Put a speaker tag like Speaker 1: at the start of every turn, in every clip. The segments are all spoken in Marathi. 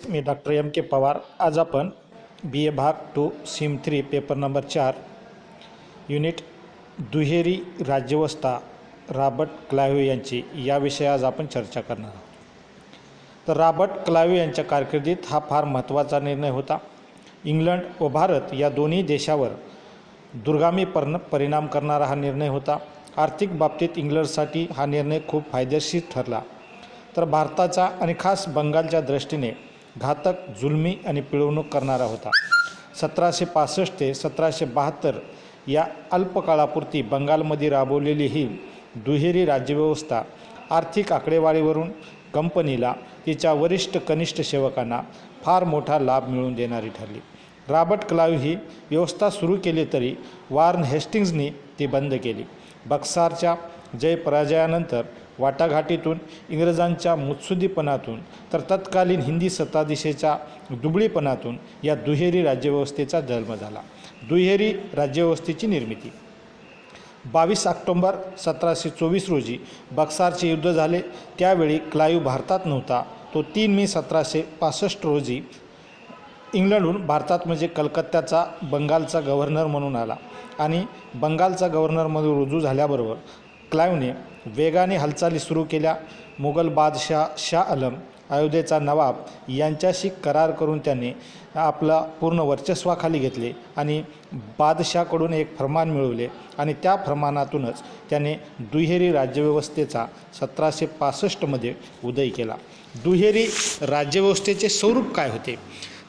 Speaker 1: मी डॉक्टर एम के पवार. आज आपण BA भाग 2 सिम 3 पेपर नंबर 4 युनिट दुहेरी राज्यवस्था रॉबर्ट क्लाइव्ह यांची याविषयी आज आपण चर्चा करणार आहोत. तर रॉबर्ट क्लाइव्ह यांच्या कारकिर्दीत हा फार महत्त्वाचा निर्णय होता. इंग्लंड व भारत या दोन्ही देशावर दूरगामी परिणाम करणारा हा निर्णय होता. आर्थिक बाबतीत इंग्लंडसाठी हा निर्णय खूप फायदेशीर ठरला, तर भारताचा आणि खास बंगालच्या दृष्टीने घातक, जुलमी आणि पिळवणूक करणारा होता. 1765 ते 1772 या अल्पकाळापुरती बंगालमध्ये राबवलेली ही दुहेरी राज्यव्यवस्था आर्थिक आकडेवारीवरून कंपनीला तिच्या वरिष्ठ कनिष्ठ सेवकांना फार मोठा लाभ मिळवून देणारी ठरली. रॉबर्ट क्लाइव्ह ही व्यवस्था सुरू केली तरी वॉरेन हेस्टिंग्जनी ती बंद केली. बक्सारच्या जयपराजयानंतर वाटाघाटीतून, इंग्रजांच्या मुत्सुद्दीपणातून, तर तत्कालीन हिंदी सत्ताधीशेच्या दुबळीपणातून या दुहेरी राज्यव्यवस्थेचा जन्म झाला. दुहेरी राज्यव्यवस्थेची निर्मिती 22 ऑक्टोबर 1724 रोजी बक्सारचे युद्ध झाले. त्यावेळी क्लाइव्ह भारतात नव्हता. तो 3 मे 1765 रोजी इंग्लंडहून भारतात म्हणजे कलकत्त्याचा बंगालचा गव्हर्नर म्हणून आला आणि बंगालचा गव्हर्नर म्हणून रुजू झाल्याबरोबर क्लाइव्हने वेगाने हालचाली सुरू केल्या. मुघल बादशाह शाह आलम, अयोध्येचा नवाब यांच्याशी करार करून त्याने आपला पूर्ण वर्चस्वाखाली घेतले आणि बादशाहकडून एक फरमान मिळवले आणि त्या फरमानातूनच त्याने दुहेरी राज्यव्यवस्थेचा 1765 उदय केला. दुहेरी राज्यव्यवस्थेचे स्वरूप काय होते?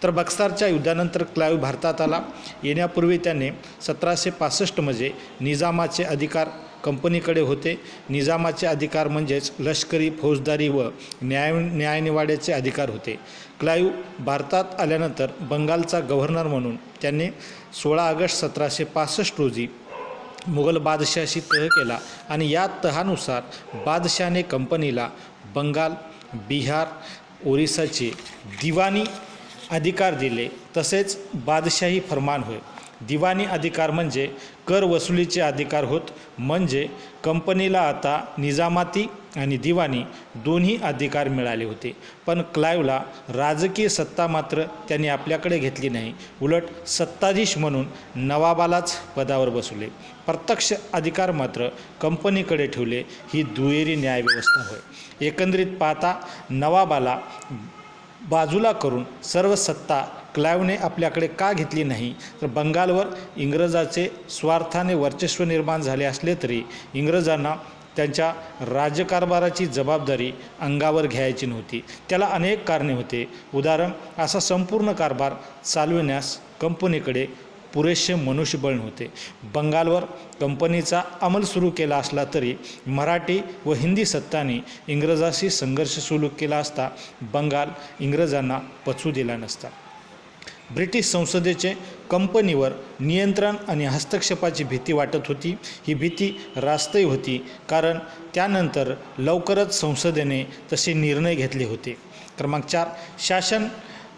Speaker 1: तर बक्सारच्या युद्धानंतर क्लाइव्ह भारतात आला. येण्यापूर्वी त्याने 1765 निजामाचे अधिकार कंपनीकडे होते. निजामाचे अधिकार म्हणजेच लष्करी, फौजदारी व न्यायनिवाड्याचे अधिकार होते. क्लाइव्ह भारतात आल्यानंतर बंगालचा गव्हर्नर म्हणून त्याने 16 ऑगस्ट 1765 रोजी मुघल बादशाहाशी तह केला आणि या तहानुसार बादशाहाने कंपनीला बंगाल, बिहार, ओरिसाचे दिवाणी अधिकार दिले. तसेच बादशाही फरमान होय. दिवाणी अधिकार म्हणजे कर वसुलीचे अधिकार होत. म्हणजे कंपनीला आता निजामाती आणि दिवाणी दोन्ही अधिकार मिळाले होते. पण क्लाइव्हला राजकीय सत्ता मात्र त्यांनी आपल्याकडे घेतली नाही. उलट सत्ताधीश म्हणून नवाबालाच पदावर बसवले. प्रत्यक्ष अधिकार मात्र कंपनीकडे ठेवले. ही दुहेरी न्यायव्यवस्था होय. एकंदरीत पाहता नवाबाला बाजूला करून सर्व सत्ता क्लाइव्हने आपल्याकडे का घेतली नाही? तर बंगालवर इंग्रजाचे स्वार्थाने वर्चस्व निर्माण झाले असले तरी इंग्रजांना त्यांच्या राज्यकारभाराची जबाबदारी अंगावर घ्यायची नव्हती. त्याला अनेक कारणे होते. उदाहरण, असा संपूर्ण कारभार चालविण्यास कंपनीकडे पुरेसे मनुष्यबळ नव्हते. बंगालवर कंपनीचा अंमल सुरू केला असला तरी मराठी व हिंदी सत्तांनी इंग्रजाशी संघर्ष सुरू केला असता बंगाल इंग्रजांना पचू दिला नसता. ब्रिटिश संसदेचे कंपनीवर नियंत्रण आणि हस्तक्षेपाची भीती वाटत होती. ही भीती रास्तही होती, कारण त्यानंतर लवकरच संसदेने तसे निर्णय घेतले होते. क्रमांक 4, शासन.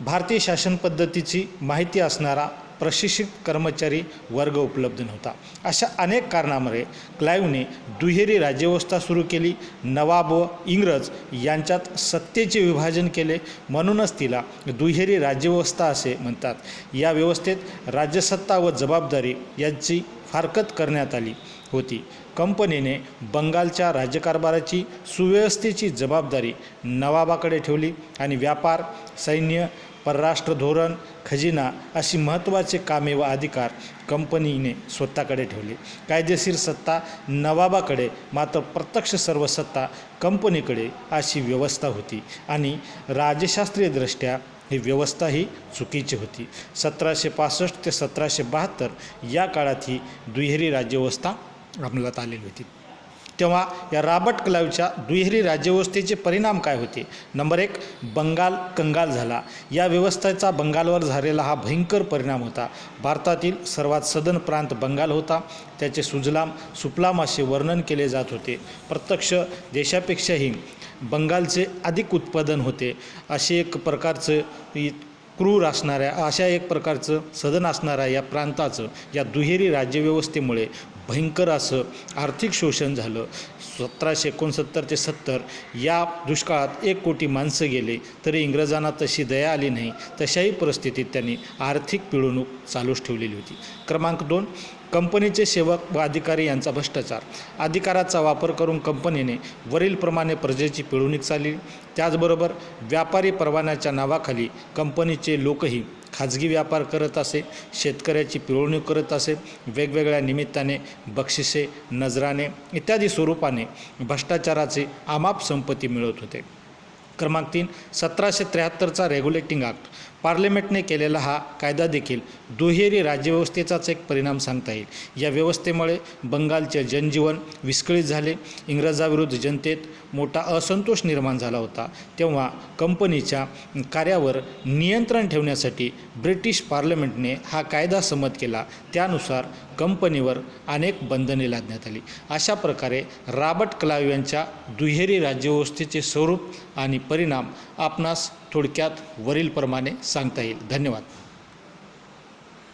Speaker 1: भारतीय शासन पद्धतीची माहिती असणारा प्रशिक्षित कर्मचारी वर्ग उपलब्ध नव्हता. अशा अनेक कारणामुळे क्लाइव्हने दुहेरी राज्यव्यवस्था सुरू केली. नवाब व इंग्रज यांच्यात सत्तेचे विभाजन केले, म्हणूनच तिला दुहेरी राज्यव्यवस्था असे म्हणतात. या व्यवस्थेत राज्यसत्ता व जबाबदारी यांची फारकत करण्यात आली होती. कंपनीने बंगालच्या राज्यकारभाराची सुव्यवस्थेची जबाबदारी नवाबाकडे ठेवली आणि व्यापार, सैन्य, परराष्ट्र धोरण, खजिना अशी महत्त्वाचे कामे व अधिकार कंपनीने स्वतःकडे ठेवले. कायदेशीर सत्ता नवाबाकडे, मात्र प्रत्यक्ष सर्व सत्ता कंपनीकडे अशी व्यवस्था होती आणि राजशास्त्रीयदृष्ट्या ही व्यवस्था ही चुकीची होती. 1765 ते 1772 या काळात ही दुहेरी राज्यव्यवस्था अंमलात आलेली होती. तेव्हा या रॉबर्ट क्लाइव्हच्या दुहेरी राज्यव्यवस्थेचे परिणाम काय होते? नंबर 1, बंगाल कंगाल झाला. या व्यवस्थेचा बंगालवर झालेला हा भयंकर परिणाम होता. भारतातील सर्वात सदन प्रांत बंगाल होता. त्याचे सुजलाम सुफलाम असे वर्णन केले जात होते. प्रत्यक्ष देशापेक्षाही बंगालचे अधिक उत्पादन होते. असे एक प्रकारचं क्रूर असणाऱ्या अशा एक प्रकारचं सदन असणाऱ्या या प्रांताचं या दुहेरी राज्यव्यवस्थेमुळे भयंकर असं आर्थिक शोषण झालं. 1769 ते 70 या दुष्काळात 1 कोटी माणसं गेले तरी इंग्रजांना तशी दया आली नाही. तशाही परिस्थितीत त्यांनी आर्थिक पिळवणूक चालूच ठेवलेली होती. क्रमांक 2, कंपनीचे सेवक व अधिकारी यांचा भ्रष्टाचार. अधिकाराचा वापर करून कंपनीने वरीलप्रमाणे प्रजेची पिळवणूक चालली. त्याचबरोबर व्यापारी परवान्याच्या नावाखाली कंपनीचे लोकही खाजगी व्यापार करत असे, शेतकऱ्याची पिळवणूक करत असे, वेगवेगळ्या निमित्ताने बक्षिसे, नजराणे इत्यादी स्वरूपाने भ्रष्टाचाराचे अमाप संपत्ती मिळत होते. क्रमांक 3, 1773चा रेग्युलेटिंग ॲक्ट. पार्लिमेंटने केलेला हा कायदा देखील दुहेरी राज्यव्यवस्थेचाच एक परिणाम सांगता येईल. या व्यवस्थेमुळे बंगालचे जनजीवन विस्कळीत झाले. इंग्रजाविरुद्ध जनतेत मोठा असंतोष निर्माण झाला होता. तेव्हा कंपनीच्या कार्यावर नियंत्रण ठेवण्यासाठी ब्रिटिश पार्लमेंटने हा कायदा संमत केला. त्यानुसार कंपनीवर अनेक बंधने लादण्यात आली. अशा प्रकारे रॉबर्ट क्लाइव्ह यांच्या दुहेरी राज्यव्यवस्थेचे स्वरूप आणि परिणाम आपणास थोडक्यात वरीलप्रमाणे सांगता येईल. धन्यवाद.